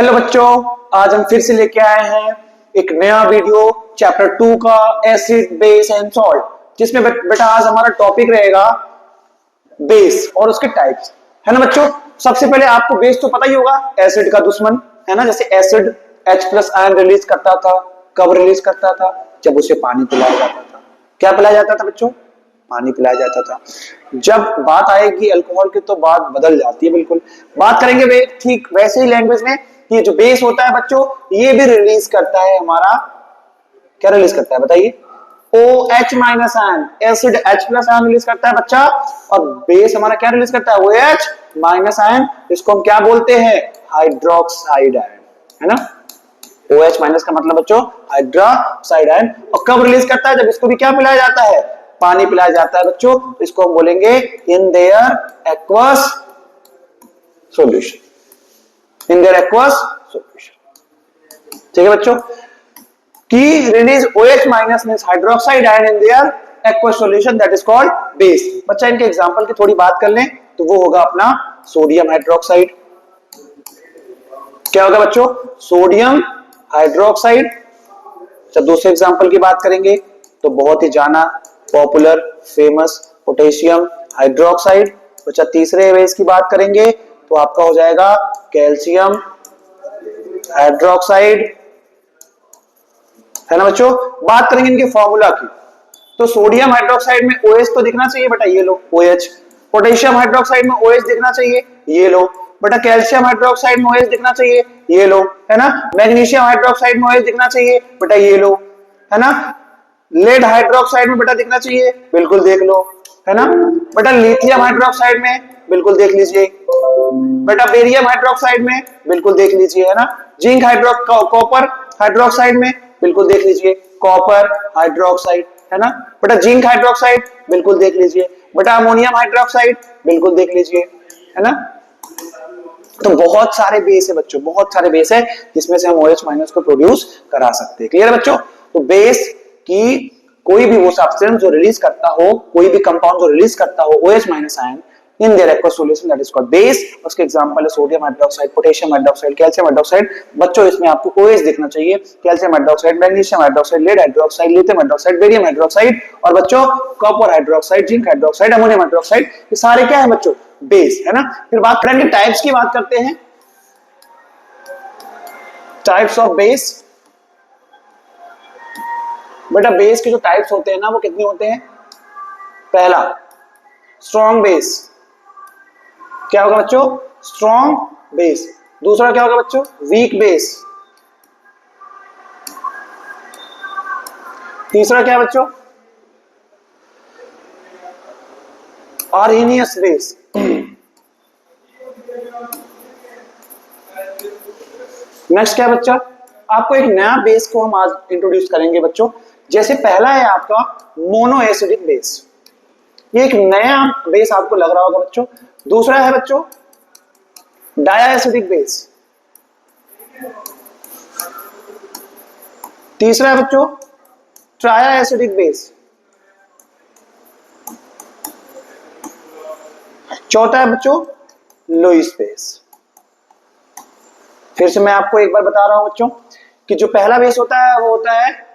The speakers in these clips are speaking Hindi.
हेलो बच्चों, आज हम फिर से लेके आए हैं एक नया वीडियो चैप्टर 2 का एसिड बेस एंड सॉल्ट, जिसमें बेटा आज हमारा टॉपिक रहेगा बेस और उसके टाइप्स, है ना बच्चों। सबसे पहले आपको बेस तो पता ही होगा, एसिड का दुश्मन है ना। जैसे एसिड H+ आयन रिलीज करता था, कब रिलीज करता था? जब उसे पानी पिलाया जाता था। क्या पिलाया जाता था बच्चों? पानी पिलाया जाता था। जब बात आएगी अल्कोहल की तो बात बदल जाती है, बिल्कुल। बात करेंगे वे ठीक वैसे ही लैंग्वेज में, ये जो बेस होता है बच्चों, ये भी रिलीज करता है हमारा, क्या रिलीज करता है बताइए? OH- ion. Acid H+ ion release करता है बच्चा, और बेस हमारा क्या रिलीज करता है? OH- ion. इसको हम क्या बोलते हैं? हाइड्रोक्साइड आयन, है ना। OH- का मतलब बच्चों हाइड्रोक्साइड आयन। और कब रिलीज करता है? जब इसको भी क्या पिलाया जाता है? पानी पिलाया जाता है बच्चों। इसको हम बोलेंगे इन their aqueous solution, in their aqueous solution. ठीक है बच्चों, की release OH- means hydroxide ion in their aqueous solution, that is called base. बच्चा इनके एग्जांपल की थोड़ी बात कर लें तो वो होगा अपना सोडियम हाइड्रोक्साइड। क्या होगा बच्चों? Sodium hydroxide. जब दूसरे एग्जांपल की बात करेंगे तो बहुत ही जाना पॉपुलर फेमस पोटेशियम हाइड्रोक्साइड। बच्चा तीसरे बेस की बात करेंगे तो आपका हो जाएगा कैल्शियम हाइड्रोक्साइड, है ना बच्चों। बात करेंगे इनके फॉर्मूला की तो सोडियम हाइड्रोक्साइड में OH तो दिखना चाहिए बेटा, ये लो OH। पोटेशियम हाइड्रोक्साइड में OH दिखना चाहिए, ये लो बेटा। कैल्शियम हाइड्रोक्साइड में OH दिखना चाहिए, ये लो, है ना। मैग्नीशियम हाइड्रोक्साइड में OH दिखना चाहिए बेटा, ये लो, है ना। लेड हाइड्रोक्साइड में बेटा दिखना चाहिए, बिल्कुल देख लो, है ना बेटा। लिथियम हाइड्रोक्साइड में बिल्कुल देख लीजिए बेटा। बेरियम हाइड्रोक्साइड में बिल्कुल देख लीजिए, है ना। जिंक कॉपर हाइड्रोक्साइड में बिल्कुल देख लीजिए, कॉपर हाइड्रोक्साइड, है ना बेटा। जिंक हाइड्रोक्साइड बिल्कुल देख लीजिए बेटा। अमोनियम हाइड्रोक्साइड बिल्कुल देख लीजिए, है ना। तो बहुत सारे बेस है बच्चों, बहुत सारे बेस है जिसमें से हम OH- को प्रोड्यूस करा सकते हैं। क्लियर है बच्चों? तो बेस की कोई भी वो सब्सटेंस जो रिलीज करता हो, कोई भी कंपाउंड जो रिलीज करता हो OH- ion in their aqueous solution, that is called base. उसके एग्जांपल है sodium hydroxide, potassium hydroxide, calcium hydroxide. बच्चों इसमें आपको OH दिखना चाहिए, calcium hydroxide, magnesium hydroxide, lead hydroxide, lithium hydroxide, barium hydroxide, और बच्चों copper hydroxide, zinc hydroxide, ammonium hydroxide. ये सारे क्या है बच्चों? बेस, है ना। फिर बात करेंगे टाइप्स की, बात करते हैं टाइप्स ऑफ बेस। बेटा बेस के जो टाइप्स होते हैं ना, वो कितने होते हैं? पहला स्ट्रॉन्ग बेस। क्या होगा बच्चों? Strong base. दूसरा क्या होगा बच्चों? Weak base. तीसरा क्या है बच्चों? Arrhenius base. नेक्स्ट क्या है बच्चा? आपको एक नया बेस को हम आज इंट्रोड्यूस करेंगे बच्चों। जैसे पहला है आपका मोनो एसिडिक बेस, ये एक नया बेस आपको लग रहा होगा बच्चों। दूसरा है बच्चों डाया एसिडिक बेस। तीसरा है बच्चों ट्राया एसिडिक बेस। चौथा है बच्चों लुईस बेस। फिर से मैं आपको एक बार बता रहा हूं बच्चों कि जो पहला बेस होता है वो होता है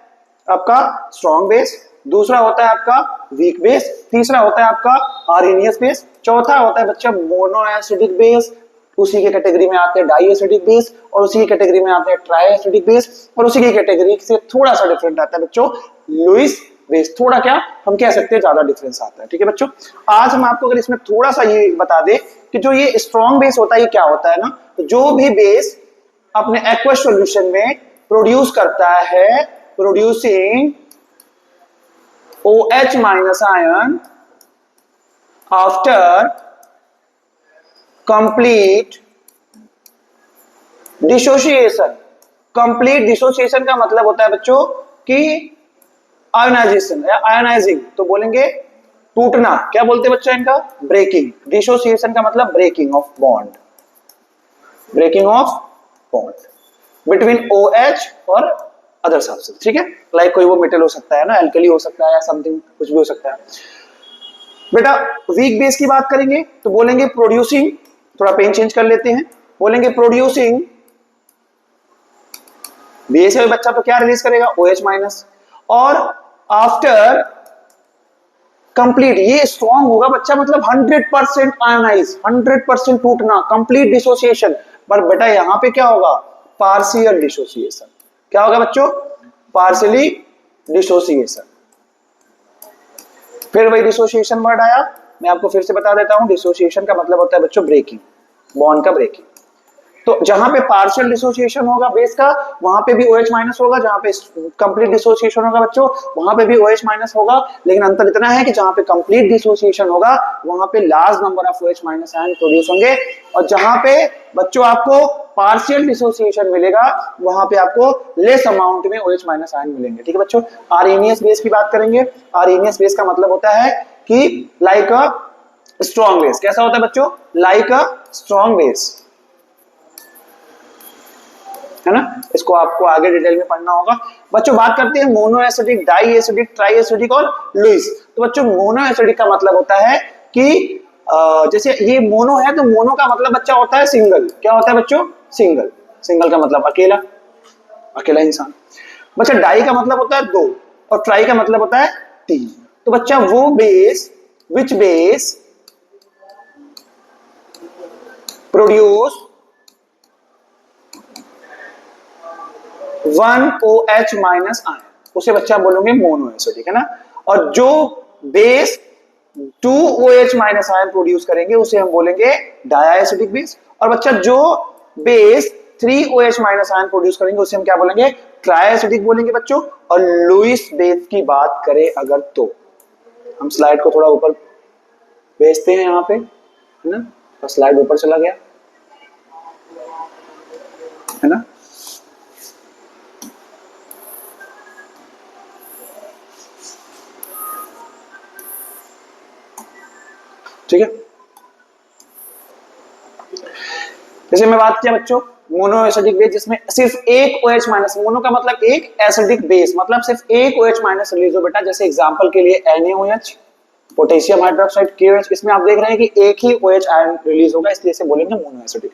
आपका स्ट्रॉन्ग बेस, दूसरा होता है आपका वीक बेस, तीसरा होता है आपका आर्हीनियस बेस, चौथा होता है बच्चा मोनो एसिडिक बेस, उसी के कैटेगरी में आते हैं डाई एसिडिक बेस, और उसी की कैटेगरी में आते हैं ट्राई एसिडिक बेस, और उसी की कैटेगरी से थोड़ा सा डिफरेंट आता है बच्चों लुईस बेस। थोड़ा क्या हम कह सकते हैं ज्यादा डिफरेंस आता है। ठीक है बच्चों, आज हम आपको अगर इसमें थोड़ा सा ये बता दें कि जो ये स्ट्रॉन्ग बेस होता है ये क्या होता है ना, तो जो भी बेस अपने एक्वस सॉल्यूशन में प्रोड्यूस करता है, producing OH- ion after complete dissociation. Complete dissociation का मतलब होता है बच्चों कि आयोनाइजेशन या आयोनाइजिंग, तो बोलेंगे टूटना। क्या बोलते हैं बच्चों इनका? ब्रेकिंग। डिसोसिएशन का मतलब breaking of bond, breaking of bond between OH और अदर सब्सटेंस। ठीक है, लाइक कोई वो मेटल हो सकता है ना, एल्कली हो सकता है या समथिंग कुछ भी हो सकता है। बेटा वीक बेस की बात करेंगे तो बोलेंगे प्रोड्यूसिंग, थोड़ा पेन चेंज कर लेते हैं, बोलेंगे प्रोड्यूसिंग बेस है बच्चा तो क्या रिलीज करेगा, OH माइनस। और आफ्टर कंप्लीट, ये स्ट्रॉन्ग होगा बच्चा, मतलब 100% आयोनाइज, 100% टूटना, कंप्लीट डिसोसिएशन। पर बेटा यहां पे क्या होगा, पार्शियल डिसोसिएशन। क्या होगा बच्चों, पार्शियली डिसोसिएशन। फिर वही डिसोसिएशन वर्ड आया, मैं आपको फिर से बता देता हूं, डिसोसिएशन का मतलब होता है बच्चों ब्रेकिंग, बॉन्ड का ब्रेकिंग। तो जहां पे पार्शियल डिसोसिएशन होगा बेस का, वहां पे भी OH माइनस होगा, जहां पे कंप्लीट डिसोसिएशन होगा बच्चों, वहां पे भी OH माइनस होगा। लेकिन अंतर इतना है कि जहां पे कंप्लीट डिसोसिएशन होगा, वहां पे large number of OH minus ion produce होंगे, और जहां पे बच्चों आपको पार्शियल डिसोसिएशन मिलेगा, वहां पे आपको लेस अमाउंट में OH माइनस आयन मिलेंगे। ठीक है बच्चों। आर्हेनियस बेस की बात करेंगे। आर्हेनियस बेस का मतलब होता है कि लाइक अ स्ट्रॉन्ग बेस। कैसा होता है बच्चों, लाइक अ स्ट्रॉन्ग बेस, है ना। इसको आपको आगे डिटेल में पढ़ना होगा बच्चों। बात करते हैं mono acidic, di acidic, tri acidic और लुईस। तो बच्चों मोनो एसिडिक का मतलब होता है कि जैसे ये मोनो है, तो मोनो का मतलब बच्चा होता है सिंगल। क्या होता है बच्चों, सिंगल। सिंगल का मतलब अकेला, अकेला इंसान। बच्चा डाई का मतलब होता है दो, और ट्राई का मतलब होता है तीन। तो बच्चा वो base which base produce 1OH minus ion, उसे बच्चा बोलोगे मोनो एसिडिक, है ना। और जो base 2OH minus ion produce करेंगे उसे हम बोलेंगे डाई एसिडिक बेस। और बच्चा जो base 3OH minus ion produce करेंगे उसे हम क्या बोलेंगे, ट्राई एसिडिक बोलेंगे बच्चों। और लुईस बेस की बात करें अगर, तो हम स्लाइड को थोड़ा ऊपर भेजते हैं यहाँ पे, है ना, तो स्लाइड ऊपर चला गया, है ना। ठीक है। जैसे मैं बात किया बच्चों मोनो एसिडिक बेस, जिसमें सिर्फ एक OH माइनस, मोनो का मतलब एक, एसिडिक बेस मतलब सिर्फ एक OH माइनस रिलीज हो बेटा। जैसे एग्जांपल के लिए NaOH, पोटेशियम हाइड्रोक्साइड KOH, इसमें आप देख रहे हैं कि एक ही OH आयन रिलीज होगा, इसलिए इसे बोलेंगे मोनो एसिडिक।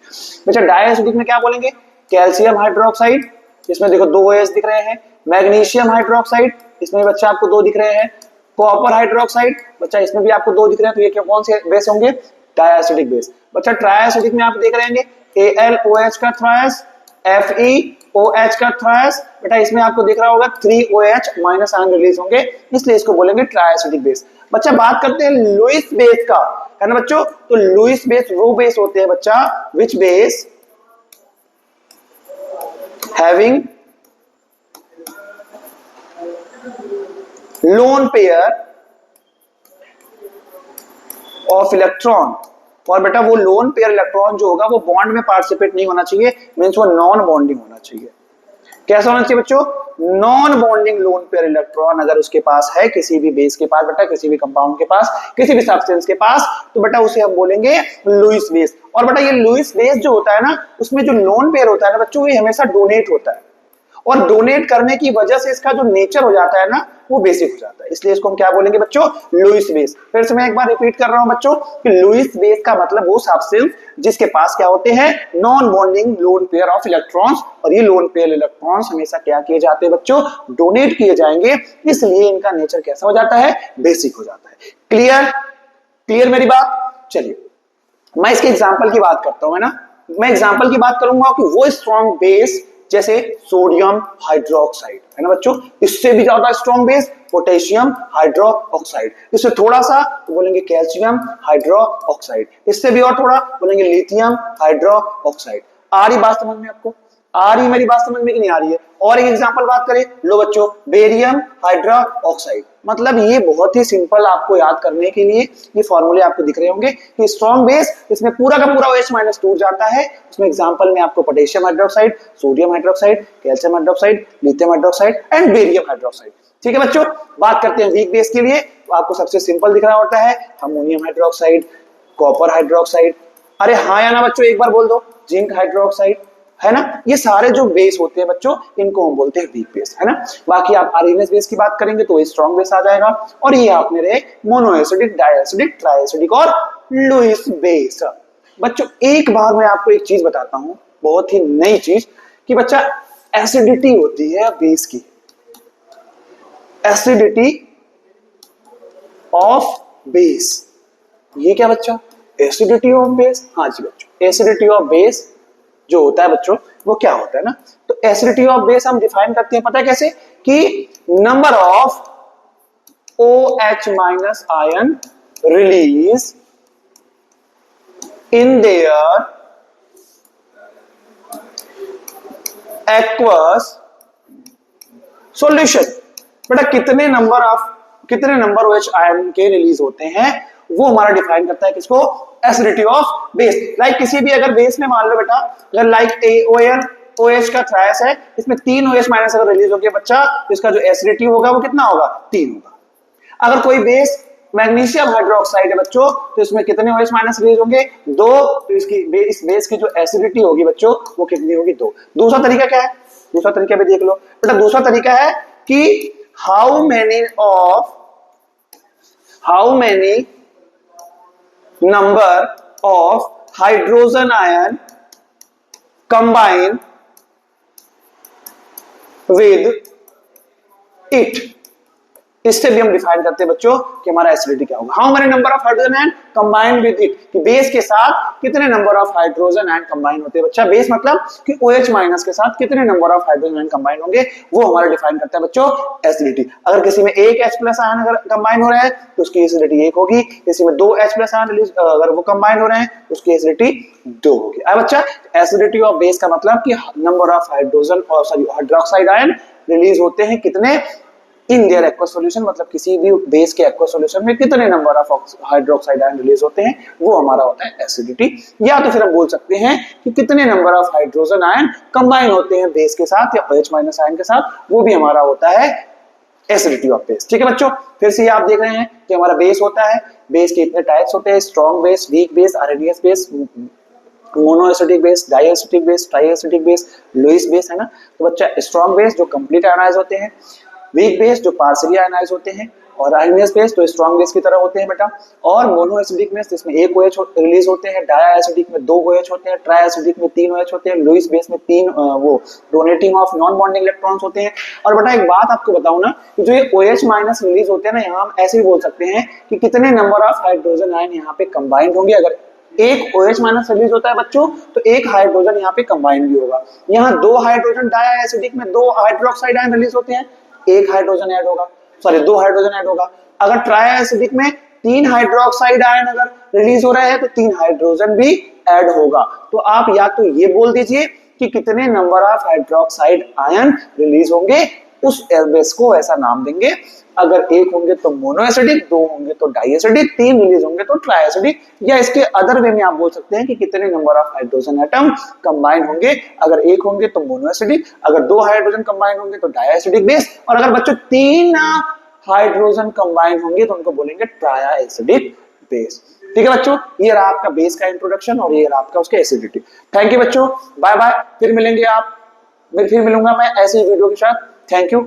बच्चा डाई एसिडिक में क्या बोलेंगे, कैल्शियम हाइड्रोक्साइड, इसमें देखो दो OH दिख रहे हैं। मैग्नीशियम हाइड्रोक्साइड, इसमें बच्चा आपको दो दिख रहे हैं। कॉपर हाइड्रोक्साइड, बच्चा इसमें भी आपको दो दिख रहे हैं। तो ये क्या, कौन से बेस होंगे, डाई एसिडिक बेस। बच्चा ट्राई एसिडिक में आप देख रहे हैं AlOH का थ्रायस, FeOH का थ्रायस, बेटा इसमें आपको दिख रहा होगा 3OH माइनस आयन रिलीज होंगे, इसलिए इसको बोलेंगे ट्राई एसिडिक बेस। बच्चा बात करते हैं लुईस बेस का, है ना बच्चों। तो लुईस बेस वो बेस होते हैं बच्चा which base having lone pair of electron. और बेटा वो लोन पेयर इलेक्ट्रॉन जो होगा वो बॉन्ड में पार्टिसिपेट नहीं होना चाहिए, मींस वो नॉन बॉन्डिंग होना चाहिए। कैसा होना चाहिए बच्चों, non bonding lone pair electron अगर उसके पास है, किसी भी बेस के पास बेटा, किसी भी कंपाउंड के पास, किसी भी सब्सटेंस के पास, तो बेटा उसे हम बोलेंगे लुईस बेस। और बेटा ये लुईस बेस जो होता है ना, उसमें जो लोन पेयर होता है ना बच्चों, ये हमेशा डोनेट होता है, और डोनेट करने की वजह से इसका जो नेचर हो जाता है ना, वो बेसिक हो जाता है, इसलिए इसको हम क्या बोलेंगे बच्चों, लुईस बेस। फिर से मैं एक बार रिपीट कर रहा हूं बच्चों कि लुईस बेस का मतलब वो सब्सटेंस जिसके पास क्या होते हैं, non bonding loan pair of electrons. और ये लोन पेयर इलेक्ट्रॉन्स हमेशा क्या किए जाते हैं बच्चों, डोनेट किए जाएंगे, इसलिए इनका नेचर कैसा हो जाता है, बेसिक हो जाता है। क्लियर, क्लियर मेरी बात। चलिए मैं इसके एग्जाम्पल की बात करता हूं, है ना। मैं एग्जाम्पल की बात करूंगा कि वो स्ट्रॉन्ग बेस जैसे सोडियम हाइड्रोक्साइड, है ना बच्चों, इससे भी ज्यादा स्ट्रॉन्ग बेस पोटेशियम हाइड्रोक्साइड, इससे थोड़ा सा तो बोलेंगे कैल्शियम हाइड्रोक्साइड, इससे भी और थोड़ा बोलेंगे लिथियम हाइड्रोक्साइड। आ रही बात समझ में आपको, आ रही मेरी बात समझ में कि नहीं आ रही है। और एक एग्जांपल बात करें, लो बच्चों बेरियम हाइड्रोक्साइड, मतलब ये बहुत ही सिंपल आपको याद करने के लिए ये फॉर्मूले आपको दिख रहे होंगे कि स्ट्रॉन्ग बेस, इसमें पूरा का पूरा OH माइनस टूट जाता है। उसमें एग्जांपल में आपको potassium hydroxide, sodium hydroxide, calcium hydroxide, lithium hydroxide and barium hydroxide. ठीक है बच्चों। बात करते हैं वीक बेस के लिए, तो आपको सबसे सिंपल दिख रहा होता है अमोनियम हाइड्रोक्साइड, कॉपर हाइड्रोक्साइड, अरे हाँ या ना बच्चों एक बार बोल दो, जिंक हाइड्रोक्साइड, है ना। ये सारे जो बेस होते हैं बच्चों, इनको हम बोलते हैं वीक बेस, है ना। बाकी आप आरएनएस बेस की बात करेंगे तो स्ट्रॉन्ग बेस आ जाएगा। और ये आपने रहे mono acidic, di acidic, tri acidic और लुईस बेस। बच्चों एक बार मैं आपको एक चीज बताता हूं, बहुत ही नई चीज, कि बच्चा एसिडिटी होती है बेस की, एसिडिटी ऑफ बेस। ये क्या बच्चों, एसिडिटी ऑफ बेस? हाँ जी बच्चों, एसिडिटी ऑफ बेस जो होता है बच्चों वो क्या होता है ना, तो एसिडिटी ऑफ बेस हम डिफाइन करते हैं, पता है कैसे, कि number of OH minus ion release in their aqueous solution. बेटा कितने नंबर OH आयन के रिलीज होते हैं वो हमारा डिफाइन करता है किसको, एसिडिटी ऑफ बेस। लाइक किसी भी अगर बेस में मान लो बेटा, अगर लाइक AOL OH का थ्रायस है, इसमें 3 OH माइनस अगर रिलीज हो गया बच्चा, तो इसका जो एसिडिटी होगा वो कितना होगा, 3 होगा। अगर कोई बेस मैग्नीशियम हाइड्रोक्साइड है बच्चों, तो इसमें कितने OH माइनस रिलीज होंगे, 2, तो इस बेस की जो एसिडिटी होगी बच्चों वो कितनी होगी, 2। दूसरा तरीका क्या है, दूसरा तरीका भी देख लो बेटा। दूसरा तरीका है कि how many number of hydrogen ion combine with it. इससे भी हम डिफाइन करते हैं बच्चों कि हमारा एसिडिटी क्या होगा। How many number of hydrogen ion combined with it, कि बेस के साथ कितने number of hydrogen ion combine होते हैं बच्चा। बेस मतलब कि OH माइनस के साथ कितने number of hydrogen ion combine होंगे, वो हमारा डिफाइन करता है बच्चों एसिडिटी। अगर किसी में एक H प्लस आयन अगर कंबाइन हो रहा है तो उसकी एसिडिटी 1 होगी, किसी में 2 H प्लस आयन अगर वो कंबाइन हो रहे हैं तो उसकी एसिडिटी 2 होगी। अब बच्चा एसिडिटी ऑफ बेस का मतलब कि नंबर ऑफ हाइड्रोजन और सॉरी हाइड्रोक्साइड आयन रिलीज होते हैं कितने, इन देयर एक्वस सॉल्यूशन, मतलब किसी भी बेस के एक्वस सॉल्यूशन में कितने number of hydroxide ion release होते हैं, वो हमारा होता है एसिडिटी। या तो फिर हम बोल सकते हैं कि कितने number of hydrogen ion combine होते हैं बेस के साथ या OH माइनस आयन के साथ, वो भी हमारा होता है एसिडिटी ऑफ बेस। ठीक है बच्चों, फिर से आप देख रहे हैं कि हमारा बेस होता है, बेस के इतने टाइप्स होते हैं, strong base, weak base, Arrhenius base, monoacidic base, diacidic base, triacidic base, Lewis base, है ना। तो बच्चा स्ट्रॉन्ग बेस जो कंप्लीट आयनाइज होते हैं, वीक बेस जो पार्शियली आयनाइज होते हैं, और आयनियस बेस जो स्ट्रॉन्ग बेस की तरह होते हैं बेटा, और मोनोएसिडिक में जिसमें 1 OH रिलीज होते हैं, डाइएसिडिक में 2 OH होते हैं, ट्राइएसिडिक में 3 OH होते हैं, लुईस बेस में 3 वो donating of non bonding electrons होते हैं। और बेटा एक बात आपको बताऊं ना, कि जो ये OH माइनस रिलीज होते हैं ना, यहाँ हम ऐसे भी बोल सकते हैं कि कितने नंबर ऑफ हाइड्रोजन आयन यहाँ पे कंबाइंड होंगे। अगर एक OH माइनस रिलीज होता है बच्चों तो एक हाइड्रोजन यहाँ पे कंबाइंड भी होगा। यहाँ 2 हाइड्रोजन डाइएसिडिक में 2 हाइड्रोक्साइड आयन रिलीज होते हैं, 1 हाइड्रोजन ऐड होगा, सॉरी 2 हाइड्रोजन ऐड होगा। अगर ट्राइएसिडिक में 3 हाइड्रोक्साइड आयन अगर रिलीज हो रहे हैं तो 3 हाइड्रोजन भी ऐड होगा। तो आप या तो ये बोल दीजिए कि कितने number of hydroxide ion release होंगे, उस बेस को ऐसा नाम देंगे। अगर 1 होंगे तो मोनोएसिडिक, 2 होंगे तो डाइएसिडिक, 3 रिलीज होंगे तो ट्राइएसिडिक। या इसके अदर वे में आप बोल सकते हैं कि कितने number of hydrogen atom combine होंगे। अगर 1 होंगे तो मोनोएसिडिक, अगर 2 हाइड्रोजन कंबाइन होंगे तो डाइएसिडिक बेस, और अगर बच्चों 3 हाइड्रोजन कंबाइन होंगे तो उनको बोलेंगे ट्राइएसिडिक बेस। ठीक है बच्चों, ये रहा आपका बेस का इंट्रोडक्शन और ये रहा आपका उसका एसिडिटी। थैंक यू बच्चों, बाय बाय, फिर मिलेंगे आप, फिर मिलूंगा मैं ऐसे ही वीडियो के साथ। Thank you.